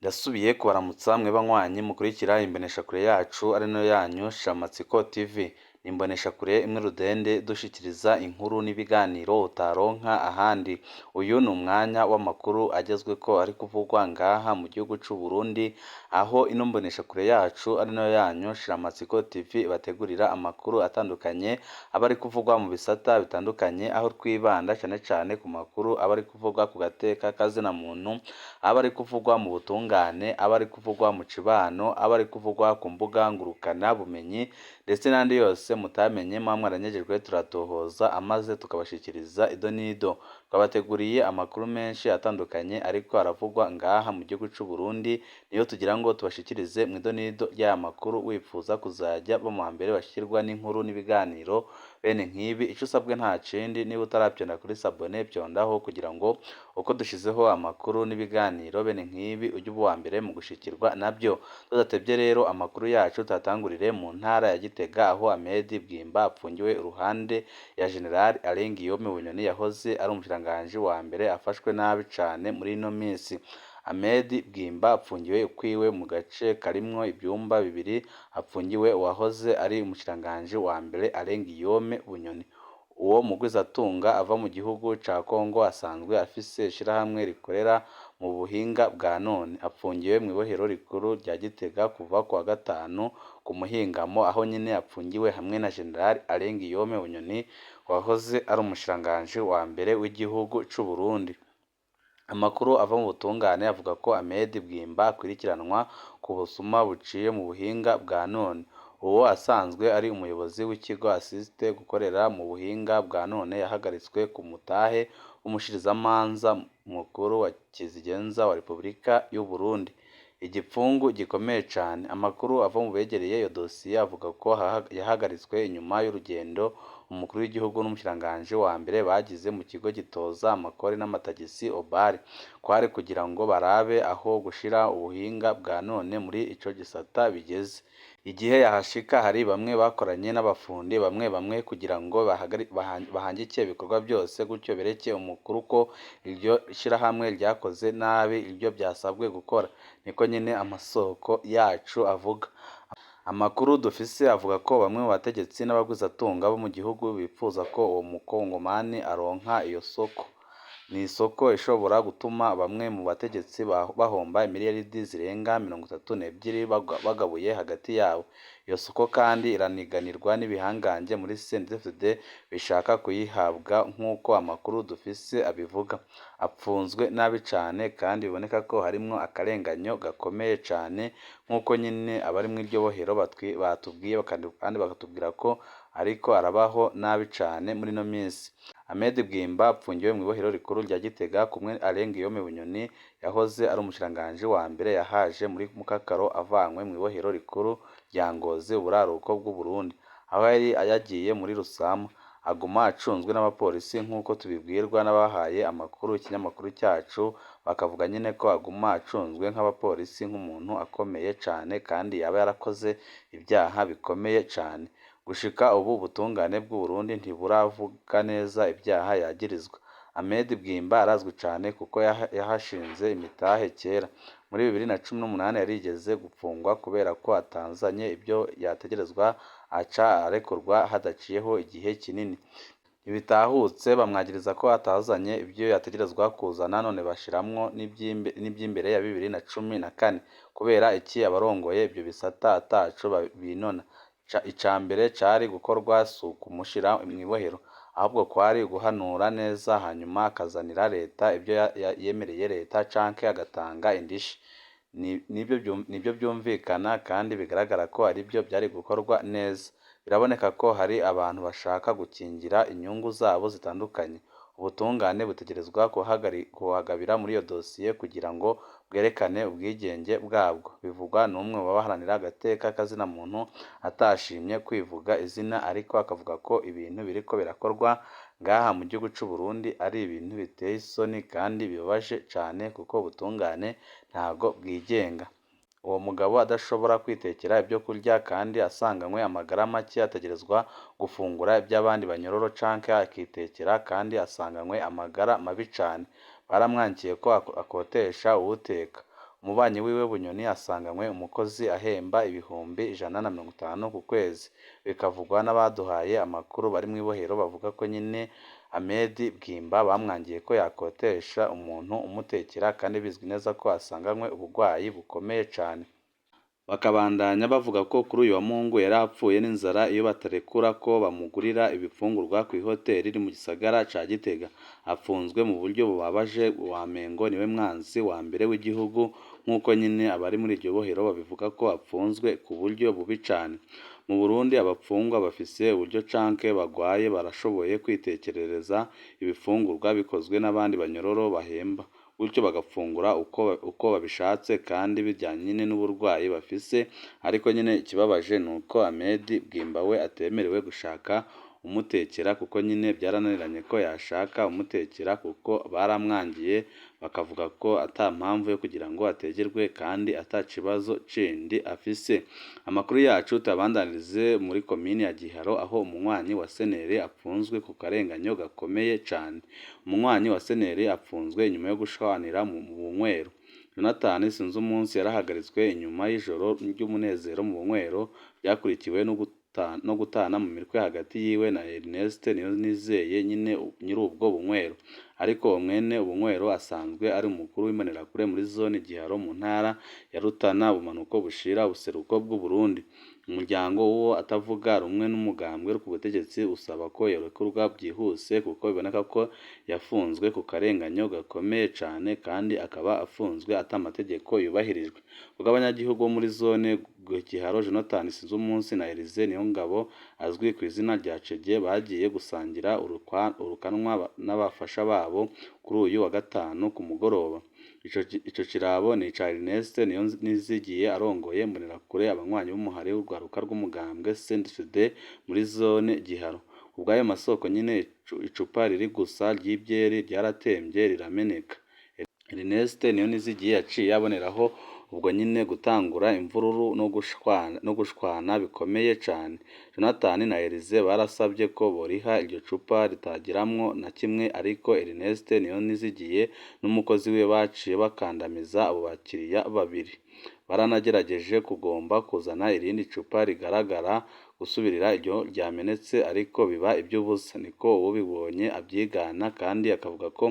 Ndasubiye kubaramutsa mwe banywanyi mukurikira imboneshakure yacu ari nayo yanyu Shamatsiko TV. Ni imboneshakure imwe rudende dushikiriza inkuru n'ibiganiro utaronka ahandi. Uyu ni umwanya w'amakuru agezweko ari kuvugwa ngaha mu gihugu c'u Burundi, aho ino mboneshakure yacu ari nayo yanyu Shamatsiko TV bategurira amakuru atandukanye aba ari kuvugwa mu bisata bitandukanye, aho twibanda cane cane ku makuru aba ari kuvugwa ku gateka kazina muntu, aba ari kuvugwa mu butungane, aba ari kuvugwa mu cibano, aba ari kuvugwa ku mbuga ngurukana bumenyi ndetse n'andi yose mutamenye mwaranyejejwe turatohoza amaze tukabashikiriza ido n'ido. Twabateguriye amakuru menshi atandukanye ariko aravugwa ngaha mu gihugu c'u Burundi, niyo tugira ngo tubashikirize mu ido n'ido ry'aya makuru. Wifuza kuzajya bo mu mbere bashikirwa n'inkuru n'ibiganiro bene nk'ibi, ico usabwe nta kindi, niba utaravyonda kuri sabone vyondaho kugira ngo uko dushizeho amakuru n'ibiganiro bene nk'ibi ujye uba uwa mbere mu gushikirwa nabyo. Tudatevye rero amakuru yacu tatangurire mu ntara ya Gitega, aho Bwimba apfungiwe iruhande ya General Giyome Bunyoni yahoze ari umushikiranganji wa mbere afashwe nabi cane muri ino minsi. Bwimba apfungiwe ukwiwe mu gace karimwo ivyumba bibiri, apfungiwe uwahoze ari umushikiranganji wa mbere Giyome Bunyoni. Uwo mugwizatunga ava mu gihugu ca Kongo asanzwe afise ishirahamwe rikorera mu buhinga bwa none, apfungiwe mwibohero rikuru rya Gitega kuva kuwa gatanu ku muhingamo, aho nyene apfungiwe hamwe na General Giyome Bunyoni wahoze ari umushikiranganji wa mbere w'igihugu c'u Burundi. Amakuru ava mu butungane avuga ko Bwimba akurikiranwa ku busuma buciye mu buhinga bwa none. Uwo asanzwe ari umuyobozi w'ikigo asiste gukorera mu buhinga bwa none yahagaritswe ku mutahe w'umushirizamanza mukuru wa Kizigenza wa Repubulika y'u Burundi. Igipfungu gikomeye cane. Amakuru ava mu begereye iyo dosiye avuga ko yahagaritswe inyuma y'urugendo umukuru w'igihugu n'umushikiranganji wa mbere bagize mu kigo gitoza amakori n'amatagisi Obare, kwari kugira ngo barabe aho gushira ubuhinga bwa none muri ico gisata bigeze. Igihe yahashika hari bamwe bakoranye n'abafundi bamwe kugira ngo bahangike ibikorwa byose, gutyo bereke umukuru ko iryo shirahamwe ryakoze nabi iryo byasabwe gukora. Niko nyene amasoko yacu avuga. Amakuru dufise avuga ko bamwe mu bategetsi n'abagwizatunga bo mu gihugu bipfuza ko uwo mukongomani aronka iyo soko. Ni isoko ishobora gutuma bamwe mu bategetsi bahomba imiliyaridi zirenga 32 bagabuye hagati yabo. Iyo soko kandi iraniganirwa n'ibihangange muri CNDD-FDD bishaka kuyihabwa nk'uko amakuru dufise abivuga. Apfunzwe nabi cane kandi biboneka ko harimwo akarenganyo gakomeye cane, nk'uko nyine abari mu iryo bohero batubwiye kandi bakatubwira ko ariko arabaho nabi cane muri no minsi. Bwimba apfungiwe mu ibohero rikuru rya Gitega kumwe Giyome Bunyoni yahoze ari umushikiranganji wa mbere yahaje muri mukakaro avanywe mu ibohero rikuru rya Ngozi uburaruko bw'u Burundi, aho yari yagiye muri Rusama. Aguma acunzwe n'abapolisi nk'uko tubibwirwa n'abahaye amakuru ikinyamakuru cyacu, bakavuga nyine ko aguma acunzwe nk'abapolisi nk'umuntu akomeye cane kandi yaba yarakoze ibyaha bikomeye cane. Gushika ubu ubutungane bw'u Burundi ntiburavuga neza ibyaha yagirizwa. Bwimba arazwi cane kuko yahashinze imitahe kera. Muri 2018 yarigeze gupfungwa kubera ko atanzanye ibyo yategerezwa, aca arekurwa hadaciyeho igihe kinini. Ibitahutse bamwagiriza ko atazanye ibyo yategerezwa kuzana, none bashiramwo n'ivy'imbere ya 2014. Kubera iki abarongoye ibyo bisata ataco binona? Icambere cari gukorwa si ukumushira mw'ibohero, ahubwo kwari guhanura neza hanyuma akazanira leta ibyo yemereye leta canke agatanga indishi. Nibyo byumvikana kandi bigaragara ko aribyo byari gukorwa neza. Biraboneka ko hari abantu bashaka gukingira inyungu zabo zitandukanye. Ubutungane butegerezwa kuhagabira muri iyo dosiye kugira ngo bwerekane ubwigenge bwabwo. Bivugwa n'umwe mu baharanira agateka kazina muntu atashimye kwivuga izina, ariko akavuga ko ibintu biriko birakorwa ngaha mu gihugu c'u Burundi ari ibintu biteye isoni kandi bibabaje cane, kuko ubutungane ntago bwigenga. Uwo mugabo adashobora kwitekera ibyo kurya kandi asanganywe amagara make, ategerezwa gufungura iby'abandi banyororo canke akitekera kandi asanganywe amagara mabi cane. Baramwankiye ko akotesha uwuteka. umubanyi wiwe Bunyoni asanganywe umukozi ahemba ibihumbi 150 ku kwezi. Bikavugwa n'abaduhaye amakuru bari mu ibohero bavuga ko nyine Ahmed Bwimba bamwangiye ko yakotesha umuntu umutekera kandi bizwi neza ko asanganywe ubugwayi bukomeye cyane. Bakabandanya bavuga ko kuri uyu wa Mungu yari apfuye n'inzara iyo batarekura ko bamugurira ibifungurwa ku ihoteli iri mu gisagara ca Gitega. Apfunzwe mu buryo bubabaje, wamengo niwe mwanzi wa mbere w'igihugu nk'uko nyine abari muri iryo bohero babivuga ko apfunzwe ku buryo bubi cane. Mu Burundi abapfungwa bafise uburyo canke bagwaye barashoboye kwitekerereza ibifungurwa bikozwe n'abandi banyororo bahemba, gutyo bagafungura uko babishatse kandi bijyanye nyine n'uburwayi bafise. Ariko nyine ikibabaje ni uko Ahmed Bwimba we atemerewe gushaka umutekera kuko nyine byarananiranye ko yashaka umutekera kuko baramwangiye, bakavuga ko ata mpamvu yo kugira ngo ategerwe kandi ata kibazo kindi afise. Amakuru yacu tabandanirize muri komini ya Giharo aho umunywanyi wa seneri apfunzwe ku karenganyo gakomeye cyane. Umunywanyi wa seneri apfunzwe nyuma yo gushwanira mu bunywero. Jonathan Sinzumunsi yarahagaritswe inyuma y'ijoro ry'umunezero mu bunywero byakurikiwe no gutana mu mitwe hagati yiwe na Ernest Niyonizeye nyine nyir'ubwo bunywero. Ariko mwene ubunywero asanzwe ari umukuru w'imbonerakure muri zone Giharo mu ntara ya Rutana, ubumanuko bushira ubuseruko bw'u Burundi. Umuryango w'uwo atavuga rumwe n'umugambwe ku butegetsi usaba ko yorekurwa byihuse kuko biboneka ko yafunzwe ku karenganyo gakomeye cyane kandi akaba afunzwe atamategeko yubahirijwe. Kuko abanyagihugu bo muri zone Giharo Jonathan Sinzumunsi na Elise Niyongabo azwi ku izina rya Cege bagiye gusangira urukanwa n'abafasha babo kuri uyu wa gatanu ku mugoroba. Ico kirabo ni ica Ernest Niyonizigiye arongoye imbonerakure abanywanyi b'umuhari w'urwaruka rw'umugambwe CNDD muri zone Giharo. Ubwayo masoko nyine icupa riri gusa ry'ibyeri ryaratembye rirameneka. Ernest Niyonizigiye yaciye aboneraho ubwo nyine gutangura imvururu no gushwana bikomeye cyane. Jonathan na Elise barasabye ko boriha iryo cupa ritagiramwo na kimwe, ariko Ernest Niyonizigiye n'umukozi we baciye bakandamiza abo bakiriya babiri. Baranagerageje kugomba kuzana irindi cupa rigaragara gusubirira iryo ryamenetse, ariko biba iby'ubusa. Niko ubibonye abyigana kandi akavuga ko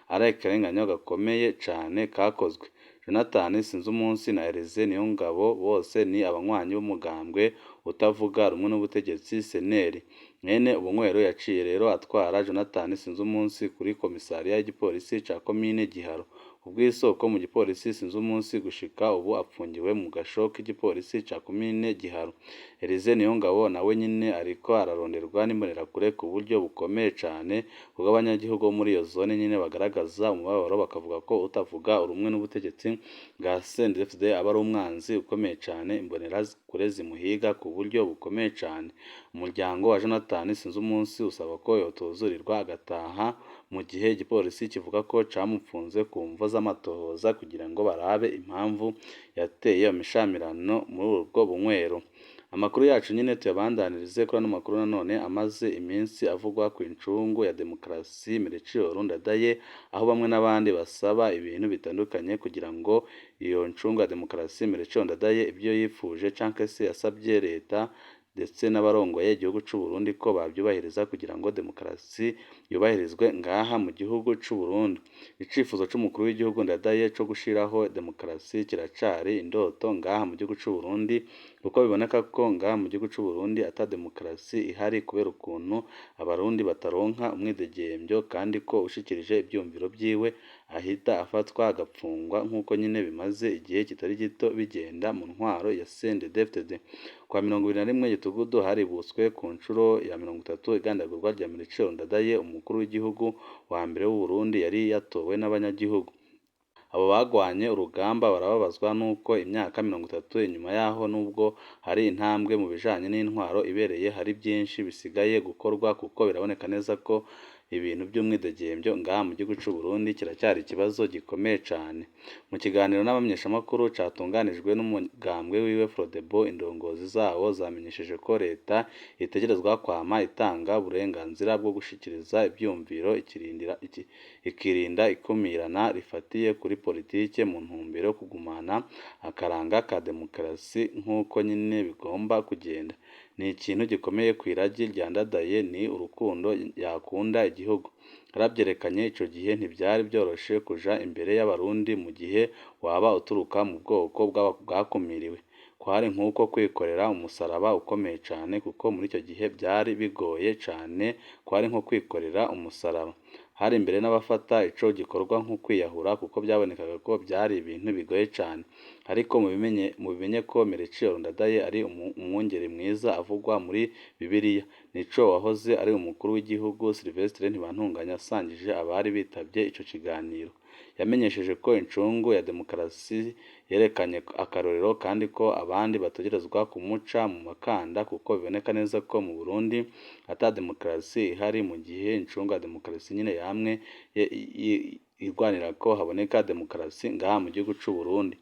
ari akarenganyo gakomeye cyane kakozwe. Jonathan Sinzumunsi na Elise Niyongabo bose ni abanywanyi b'umugambwe utavuga rumwe n'ubutegetsi seneri. Mwene ubunywero yaciye rero atwara Jonathan Sinzumunsi kuri komisariya y'igipolisi ca komine Giharo. Ubw'isoko mu gipolisi Sinzumunsi gushika ubu apfungiwe mu gasho k'igipolisi ca komine Giharo. Elise Niyongabo nawe nyine ariko araronderwa n'imbonerakure ku buryo bukomeye cyane, kuko abanyagihugu muri iyo zone nyine bagaragaza umubabaro bakavuga ko utavuga urumwe n'ubutegetsi bwa CNDD aba ari umwanzi ukomeye cyane, imbonerakure zimuhiga ku buryo bukomeye cyane. Umuryango wa Jonathan Sinzumunsi usaba ko yotuzurirwa agataha, mu gihe igipolisi kivuga ko camupfunze ku mvo z'amatohoza kugira ngo barabe impamvu yateye imishamirano muri urwo bunywero. Amakuru yacu nyine tuyabandanirize kuri ano makuru nanone amaze iminsi avugwa ku incungu ya demokarasi Melchior Ndadaye, aho bamwe n'abandi basaba ibintu bitandukanye kugira ngo iyo ncungu ya demokarasi Melchior Ndadaye ibyo yifuje canke se yasabye leta ndetse n'abarongoye igihugu c'u Burundi ko babyubahiriza kugira ngo demokarasi yubahirizwe ngaha mu gihugu c'u Burundi. Icifuzo c'umukuru w'igihugu Ndadaye co gushiraho demokarasi kiracari indoto ngaha mu gihugu c'u Burundi, kuko biboneka ko ngaha mu gihugu c'u Burundi ata demokarasi ihari kubera ukuntu abarundi bataronka umwidegembyo, kandi ko ushikirije ibyumviro byiwe ahita afatwa agapfungwa nk'uko nyine bimaze igihe kitari gito bigenda mu ntwaro ya CNDD-FDD. Kwa 21 Gitugudu haributswe ku nshuro ya 30 igandagurwa rya Melchior Ndadaye, umukuru w'igihugu wa mbere w'u Burundi yari yatowe n'abanyagihugu. Abo bagwanye urugamba barababazwa nuko imyaka 30 inyuma yaho, nubwo hari intambwe mu bijanye n'intwaro ibereye, hari byinshi bisigaye gukorwa kuko biraboneka neza ko ibintu by'umwidegembyo ngaha mu gihugu cy'u Burundi kiracyari ikibazo gikomeye cyane. Mu kiganiro n'abamenyeshamakuru catunganijwe n'umugambwe wiwe Frodebo, indongozi zawo zamenyesheje ko leta itegerezwa kwama itanga uburenganzira bwo gushikiriza ivyumviro ikirinda ikumirana rifatiye kuri politike mu ntumbero yo kugumana akaranga ka demokarasi nk'uko nyine bigomba kugenda. Ni ikintu gikomeye kw'iragi ryandadaye, ni urukundo yakunda igihugu. Yarabyerekanye ico gihe ntivyari byoroshe kuja imbere y'abarundi mu gihe waba uturuka mu bwoko bwakumiriwe. Kwari nk'uko kwikorera umusaraba ukomeye cane, kuko muri icyo gihe byari bigoye cane, kwari nko kwikorera umusaraba. Hari imbere n'abafata ico gikorwa nko kwiyahura, kuko byabonekaga ko byari ibintu bigoye cane. Ariko mubimenye ko Melchior Ndadaye ari umwungeri mwiza avugwa muri Bibiliya. Nico wahoze ari umukuru w'igihugu Sylvestre Ntibantunganya asangije abari bitavye ico kiganiro. Yamenyesheje ko incungu ya demokarasi yerekanye akarorero, kandi ko abandi bategerezwa kumuca mu makanda, kuko biboneka neza ko mu Burundi ata demokarasi ihari, mu gihe incungu ya demokarasi nyine yamwe irwanira ko haboneka demokarasi ngaha mu gihugu cy'u Burundi.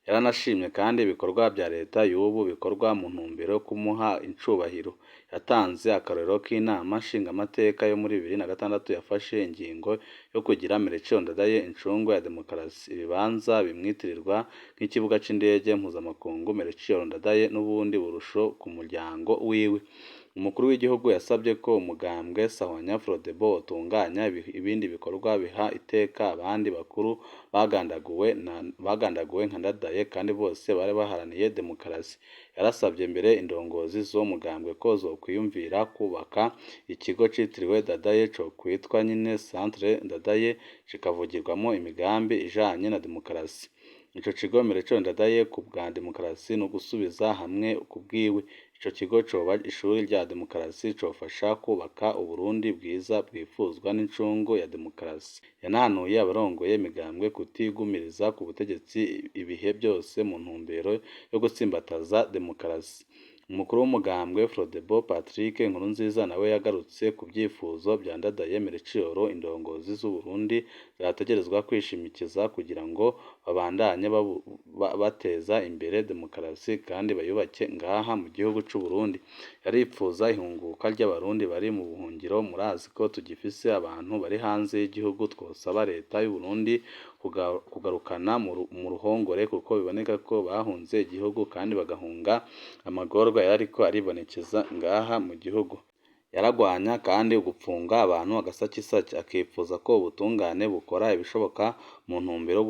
Yaranashimye kandi ibikorwa bya leta y'ubu bikorwa mu ntumbero yo kumuha incubahiro. Yatanze akarorero k'inama nshingamateka yo muri 2006 yafashe ingingo yo kugira Melchior Ndadaye incungu ya demokarasi. Ibibanza bimwitirirwa nk'ikibuga c'indege mpuzamakungu Melchior Ndadaye n'ubundi burusho ku muryango wiwe. Umukuru w'igihugu yasabye ko umugambwe Sahwanya Frodebo utunganya ibindi bikorwa biha iteka abandi bakuru bagandaguwe nka Ndadaye, kandi bose bari baharaniye demokarasi. Yarasabye mbere indongozi zo mugambwe ko zokwiyumvira kubaka ikigo citiriwe Ndadaye co kwitwa nyine Centre Ndadaye, kikavugirwamo imigambi ijanye na demokarasi. Ico kigo Melchior Ndadaye ku bwa demokarasi no gusubiza hamwe kubwiwe. Ico kigo coba ishuri rya demokarasi, cofasha kubaka Uburundi bwiza bwifuzwa n'incungu ya demokarasi. Yanahanuye abarongoye imigambwe kutigumiriza ku butegetsi ibihe byose mu ntumbero yo gutsimbataza demokarasi. Umukuru w'umugambwe Frodebo Patrick Nkurunziza nawe yagarutse ku byifuzo bya Ndadaye Melchior indongozi z'u Burundi zategerezwa kwishimikiza kugira ngo babandanye bateza imbere demokarasi kandi bayubake ngaha mu gihugu cy'u Burundi. Yaripfuza ihunguka ry'abarundi bari mu buhungiro. Murazi ko tugifise abantu bari hanze y'igihugu. Twosaba leta y'u Burundi kugarukana mu ruhongore, kuko biboneka ko bahunze igihugu kandi bagahunga amagorwa yariko aribonekeza ngaha mu gihugu. Yaragwanya kandi gupfunga abantu agasakisaki, akipfuza ko ubutungane bukora ibishoboka mu ntumbero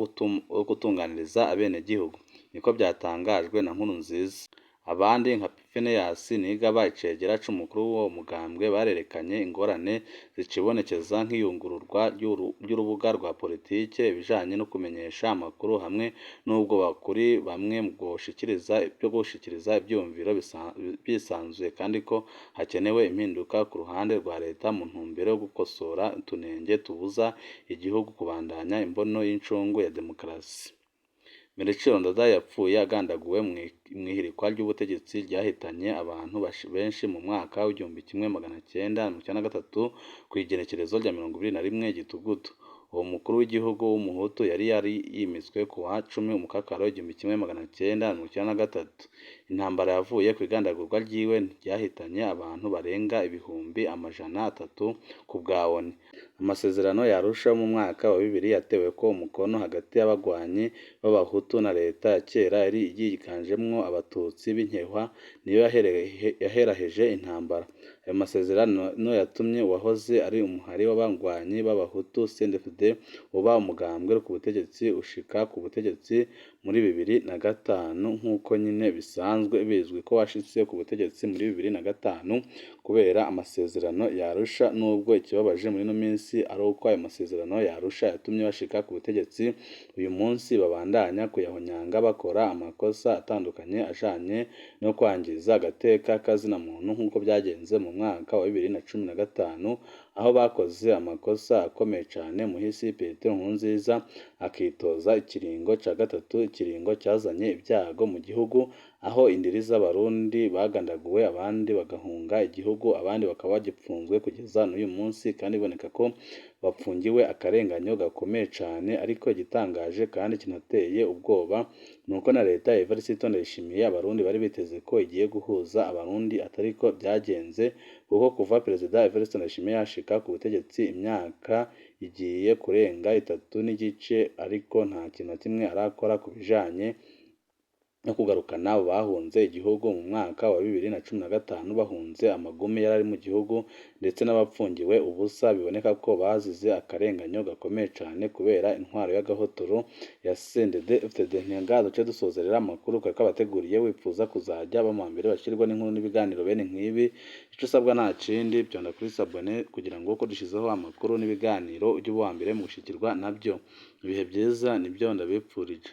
yo gutunganiriza abenegihugu. Niko byatangajwe na Nkurunziza. Abandi nka Phineas Nigaba, icegera c'umukuru w'uwo mugambwe, barerekanye ingorane zicibonekeza nk'iyungururwa ry'urubuga rwa politike, ibijanye no kumenyesha amakuru, hamwe n'ubwo bakuri bamwe mu gushikiriza ivyumviro bisanzuye, kandi ko hakenewe impinduka ku ruhande rwa leta mu ntumbero yo gukosora utunenge tubuza igihugu kubandanya imbono y'incungu ya demokarasi. Melchior Ndadaye yapfuye agandaguwe mw'ihirikwa ry'ubutegetsi ryahitanye abantu benshi mu mwaka w'1993 kw'igenekerezo rya 21 Gitugutu. Uwo mukuru w'igihugu w'umuhutu yari yimitswe ku wa 10 Mukakaro 1993. Intambara yavuye ku igandagurwa ryiwe ryahitanye abantu barenga ibihumbi 300 ku bwa ONU. Amasezerano yarusha mu mwaka wa 2000 yatewe ko umukono hagati y'abagwanyi b'abahutu na leta ya kera yari yiganjemwo abatutsi b'inkehwa, niyo yaheraheje intambara. Ayo masezerano no yatumye uwahoze ari umuhari w'abagwanyi b'abahutu CNDD-FDD uba umugambwe ku butegetsi ushika ku butegetsi muri 2005, nk'uko nyine bisanzwe bizwi ko washitse ku butegetsi muri 2005 kubera amasezerano yarusha. Nubwo ikibabaje muri no minsi ari uko ayo masezerano yarusha yatumye bashika ku butegetsi, uyu munsi babandanya kuyahonyanga bakora amakosa atandukanye ajanye no kwangiza agateka kazina muntu, nk'uko byagenze mu mwaka wa 2015 aho bakoze amakosa akomeye cyane muhisi Petero Nkurunziza akitoza ikiringo ca gatatu ikiringo cyazanye ibyago mu gihugu aho indiri z'abarundi bagandaguwe abandi bagahunga igihugu abandi bakaba bagipfunzwe kugeza n'uyu munsi kandi biboneka ko bapfungiwe akarenganyo gakomeye cyane ariko igitangaje kandi kinateye ubwoba ni uko na leta ya Evariste Ndayishimiye abarundi bari biteze ko igiye guhuza abarundi atari ko byagenze kuko kuva Perezida Evariste Ndayishimiye yashika ku butegetsi imyaka igiye kurenga 3 n'igice ariko nta kintu na kimwe arakora ku bijanye no kugarukana abo bahunze igihugu mu mwaka wa 2015 bahunze amagume yari mu gihugu ndetse n'abapfungiwe ubusa biboneka ko bazize akarenganyo gakomeye cyane kubera intwaro y'agahotoro ya CNDD-FDD. Duce dusozerera amakuru kuko abateguriye wifuza kuzajya bamambere bashyirwa n'inkuru n'ibiganiro bene nk'ibi icyo usabwa nta kindi byonda kuri sabone kugira ngo uko dushizeho amakuru n'ibiganiro ujye uba mbere mu gushikirwa nabyo. Ibihe byiza nibyo ndabipfurije.